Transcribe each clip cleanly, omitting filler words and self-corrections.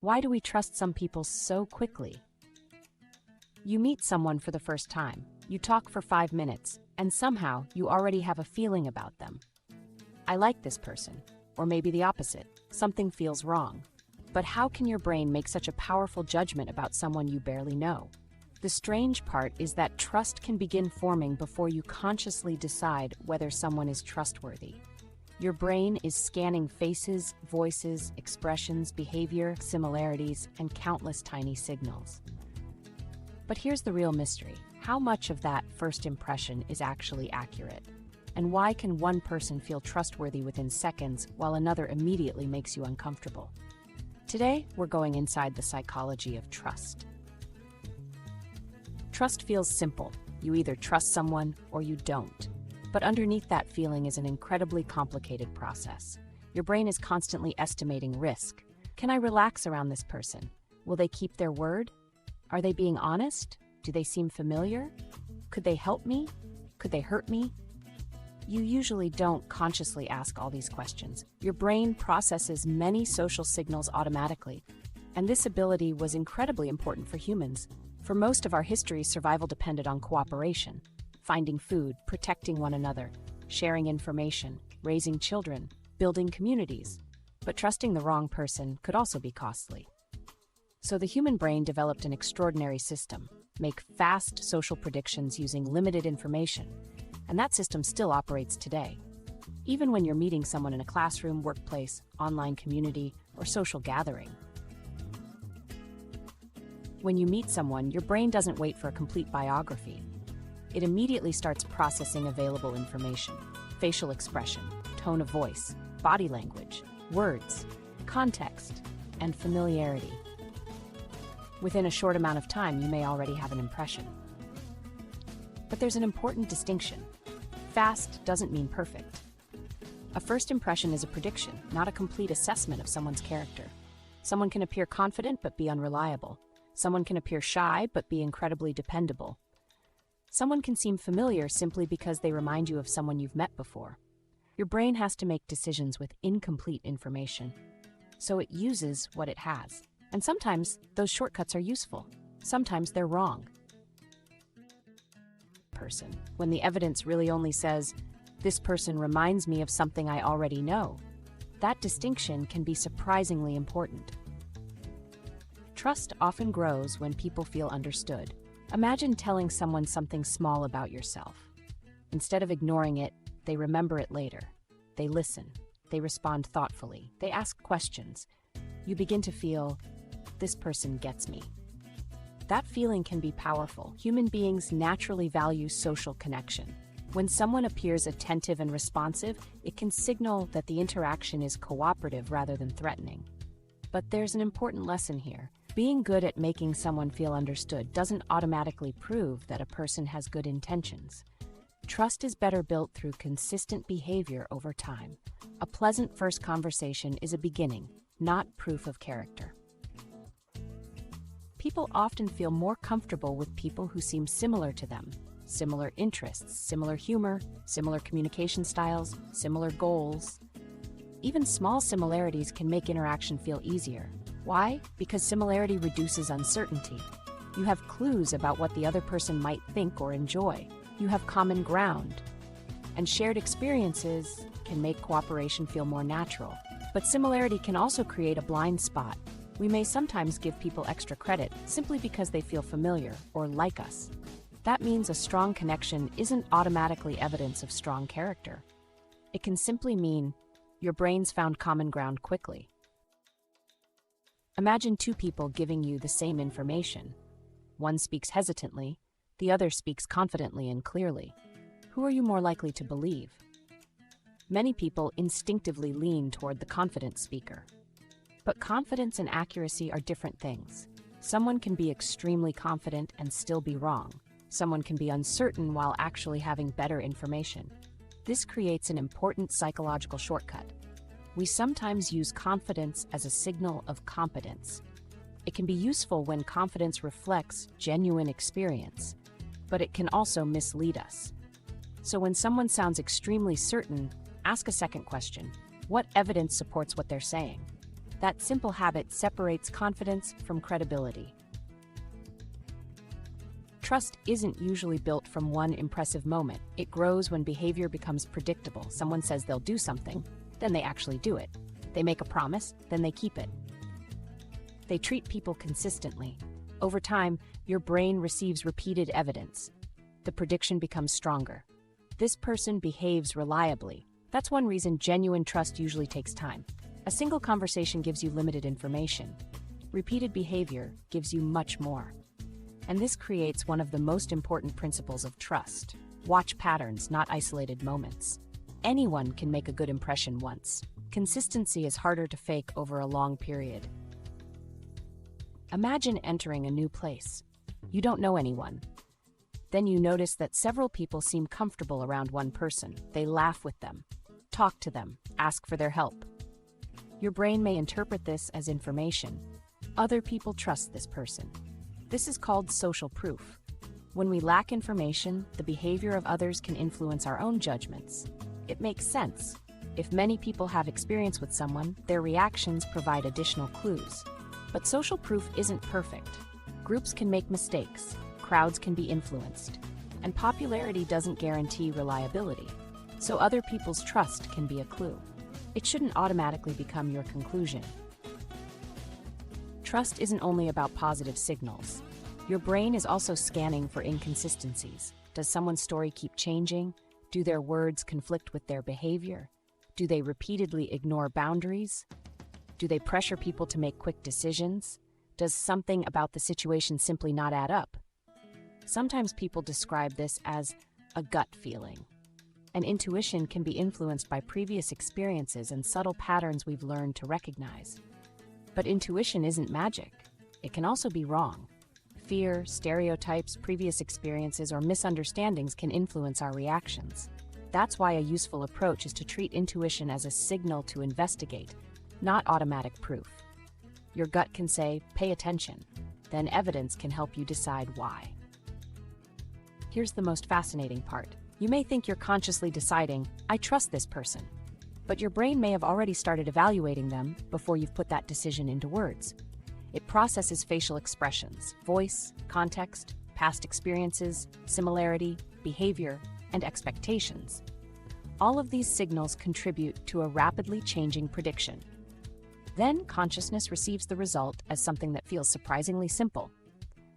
Why do we trust some people so quickly? You meet someone for the first time, you talk for 5 minutes, and somehow you already have a feeling about them. I like this person, or maybe the opposite, something feels wrong. But how can your brain make such a powerful judgment about someone you barely know? The strange part is that trust can begin forming before you consciously decide whether someone is trustworthy. Your brain is scanning faces, voices, expressions, behavior, similarities, and countless tiny signals. But here's the real mystery. How much of that first impression is actually accurate? And why can one person feel trustworthy within seconds while another immediately makes you uncomfortable? Today, we're going inside the psychology of trust. Trust feels simple. You either trust someone or you don't. But underneath that feeling is an incredibly complicated process. Your brain is constantly estimating risk. Can I relax around this person? Will they keep their word? Are they being honest? Do they seem familiar? Could they help me? Could they hurt me? You usually don't consciously ask all these questions. Your brain processes many social signals automatically, and this ability was incredibly important for humans. For most of our history, survival depended on cooperation. Finding food, protecting one another, sharing information, raising children, building communities. But trusting the wrong person could also be costly. So the human brain developed an extraordinary system, make fast social predictions using limited information, and that system still operates today. Even when you're meeting someone in a classroom, workplace, online community, or social gathering. When you meet someone, your brain doesn't wait for a complete biography. It immediately starts processing available information, facial expression, tone of voice, body language, words, context, and familiarity. Within a short amount of time, you may already have an impression. But there's an important distinction. Fast doesn't mean perfect. A first impression is a prediction, not a complete assessment of someone's character. Someone can appear confident but be unreliable. Someone can appear shy but be incredibly dependable. Someone can seem familiar simply because they remind you of someone you've met before. Your brain has to make decisions with incomplete information, so it uses what it has. And sometimes those shortcuts are useful. Sometimes they're wrong. When the evidence really only says, "This person reminds me of something I already know," that distinction can be surprisingly important. Trust often grows when people feel understood. Imagine telling someone something small about yourself. Instead of ignoring it, they remember it later. They listen. They respond thoughtfully. They ask questions. You begin to feel, "This person gets me." That feeling can be powerful. Human beings naturally value social connection. When someone appears attentive and responsive, it can signal that the interaction is cooperative rather than threatening. But there's an important lesson here. Being good at making someone feel understood doesn't automatically prove that a person has good intentions. Trust is better built through consistent behavior over time. A pleasant first conversation is a beginning, not proof of character. People often feel more comfortable with people who seem similar to them. Similar interests, similar humor, similar communication styles, similar goals. Even small similarities can make interaction feel easier. Why? Because similarity reduces uncertainty. You have clues about what the other person might think or enjoy. You have common ground. And shared experiences can make cooperation feel more natural. But similarity can also create a blind spot. We may sometimes give people extra credit simply because they feel familiar or like us. That means a strong connection isn't automatically evidence of strong character. It can simply mean your brains found common ground quickly. Imagine two people giving you the same information. One speaks hesitantly, the other speaks confidently and clearly. Who are you more likely to believe? Many people instinctively lean toward the confident speaker. But confidence and accuracy are different things. Someone can be extremely confident and still be wrong. Someone can be uncertain while actually having better information. This creates an important psychological shortcut. We sometimes use confidence as a signal of competence. It can be useful when confidence reflects genuine experience, but it can also mislead us. So when someone sounds extremely certain, ask a second question. What evidence supports what they're saying? That simple habit separates confidence from credibility. Trust isn't usually built from one impressive moment. It grows when behavior becomes predictable. Someone says they'll do something, then they actually do it. They make a promise, then they keep it. They treat people consistently. Over time, your brain receives repeated evidence. The prediction becomes stronger. This person behaves reliably. That's one reason genuine trust usually takes time. A single conversation gives you limited information. Repeated behavior gives you much more. And this creates one of the most important principles of trust. Watch patterns, not isolated moments. Anyone can make a good impression once. Consistency is harder to fake over a long period. Imagine entering a new place. You don't know anyone. Then you notice that several people seem comfortable around one person. They laugh with them, talk to them, ask for their help. Your brain may interpret this as information. Other people trust this person. This is called social proof. When we lack information, the behavior of others can influence our own judgments. It makes sense. If many people have experience with someone, their reactions provide additional clues. But social proof isn't perfect. Groups can make mistakes, crowds can be influenced, and popularity doesn't guarantee reliability. So other people's trust can be a clue. It shouldn't automatically become your conclusion. Trust isn't only about positive signals. Your brain is also scanning for inconsistencies. Does someone's story keep changing? Do their words conflict with their behavior? Do they repeatedly ignore boundaries? Do they pressure people to make quick decisions? Does something about the situation simply not add up? Sometimes people describe this as a gut feeling. And intuition can be influenced by previous experiences and subtle patterns we've learned to recognize. But intuition isn't magic. It can also be wrong. Fear, stereotypes, previous experiences, or misunderstandings can influence our reactions. That's why a useful approach is to treat intuition as a signal to investigate, not automatic proof. Your gut can say, "Pay attention." Then evidence can help you decide why. Here's the most fascinating part. You may think you're consciously deciding, "I trust this person." But your brain may have already started evaluating them before you've put that decision into words. It processes facial expressions, voice, context, past experiences, similarity, behavior, and expectations. All of these signals contribute to a rapidly changing prediction. Then consciousness receives the result as something that feels surprisingly simple.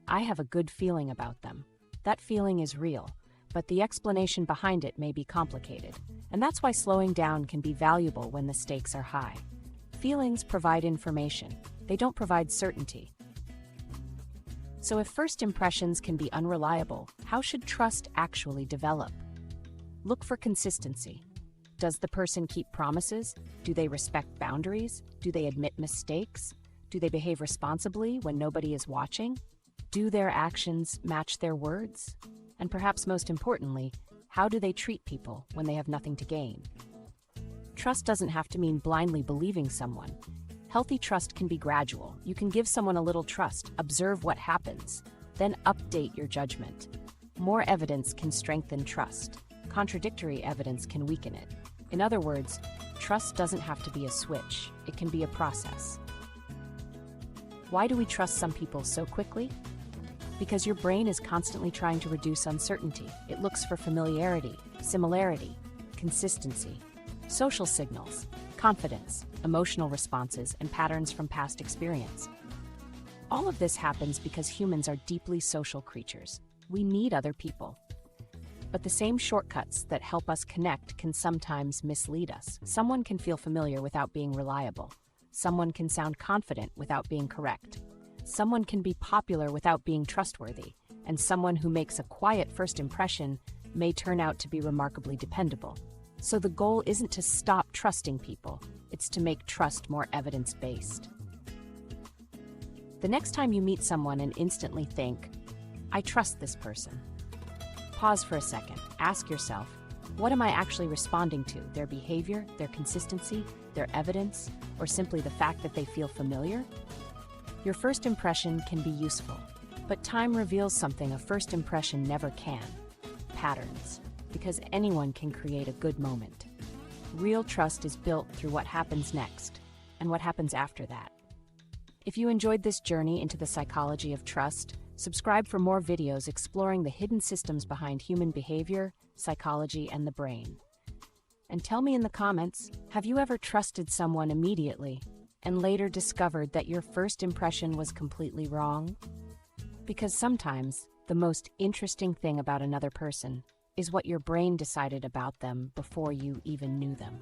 I have a good feeling about them. That feeling is real, but the explanation behind it may be complicated. And that's why slowing down can be valuable when the stakes are high. Feelings provide information. They don't provide certainty. So if first impressions can be unreliable, how should trust actually develop? Look for consistency. Does the person keep promises? Do they respect boundaries? Do they admit mistakes? Do they behave responsibly when nobody is watching? Do their actions match their words? And perhaps most importantly, how do they treat people when they have nothing to gain? Trust doesn't have to mean blindly believing someone. Healthy trust can be gradual. You can give someone a little trust, observe what happens, then update your judgment. More evidence can strengthen trust. Contradictory evidence can weaken it. In other words, trust doesn't have to be a switch. It can be a process. Why do we trust some people so quickly? Because your brain is constantly trying to reduce uncertainty. It looks for familiarity, similarity, consistency, social signals, confidence, emotional responses, and patterns from past experience. All of this happens because humans are deeply social creatures. We need other people. But the same shortcuts that help us connect can sometimes mislead us. Someone can feel familiar without being reliable. Someone can sound confident without being correct. Someone can be popular without being trustworthy. And someone who makes a quiet first impression may turn out to be remarkably dependable. So the goal isn't to stop trusting people, it's to make trust more evidence-based. The next time you meet someone and instantly think, "I trust this person," pause for a second. Ask yourself, what am I actually responding to? Their behavior, their consistency, their evidence, or simply the fact that they feel familiar? Your first impression can be useful, but time reveals something a first impression never can: patterns. Because anyone can create a good moment. Real trust is built through what happens next. and what happens after that. If you enjoyed this journey into the psychology of trust, subscribe for more videos exploring the hidden systems behind human behavior, psychology, and the brain. And tell me in the comments, have you ever trusted someone immediately and later discovered that your first impression was completely wrong? Because sometimes, the most interesting thing about another person is what your brain decided about them before you even knew them.